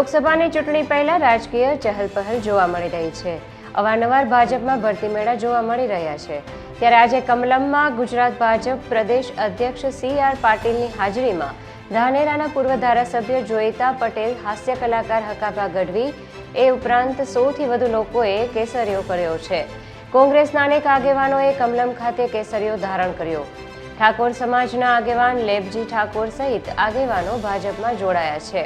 લોકસભાની ચૂંટણી પહેલા રાજકીય ચહલપહલ જોવા મળી રહી છે। અવારનવાર ભાજપમાં ભરતી મેળા જોવા મળી રહ્યા છે। ત્યારે આજે કમલમમાં ગુજરાત ભાજપ પ્રદેશ અધ્યક્ષ CR પાટીલની હાજરીમાં ધાનેરાના પૂર્વ ધારાસભ્ય જોઈતા પટેલ, હાસ્ય કલાકાર હકાભા ગઢવી એ ઉપરાંત 100થી વધુ લોકોએ કેસરીયો કર્યો છે। કોંગ્રેસના અનેક આગેવાનોએ કમલમ ખાતે કેસરીયો ધારણ કર્યો। ઠાકોર સમાજના આગેવાન લેબજી ઠાકોર સહિત આગેવાનો ભાજપમાં જોડાયા છે।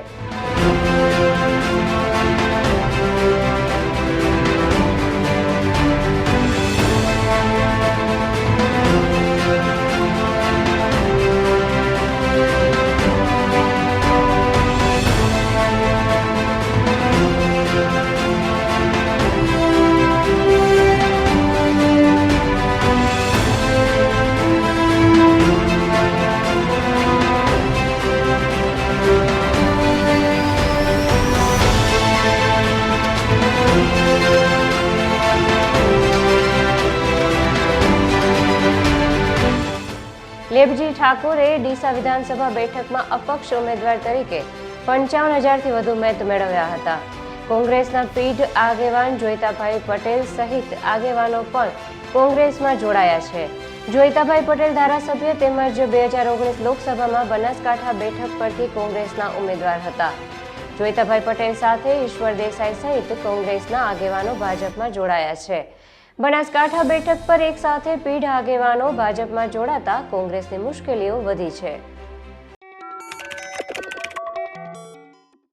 લેબજી ઠાકોરે ડીસા વિધાનસભા બેઠકમાં અપક્ષ ઉમેદવાર તરીકે 55,000થી વધુ મત મેળવ્યા હતા। કોંગ્રેસના પીઢ આગેવાન જોઈતાભાઈ પટેલ સહિત આગેવાનો પણ કોંગ્રેસમાં જોડાયા છે। જોઈતાભાઈ પટેલ ધારાસભ્ય તેમજ 2019 લોકસભામાં બનાસકાંઠા બેઠક પરથી કોંગ્રેસના ઉમેદવાર હતા। જોઈતાભાઈ પટેલ સાથે ઈશ્વર દેસાઈ સહિત કોંગ્રેસના આગેવાનો ભાજપમાં જોડાયા છે। બનાસકાંઠા બેઠક પર એક સાથે પીઢ આગેવાનો ભાજપમાં જોડાતા કોંગ્રેસની મુશ્કેલીઓ વધી છે।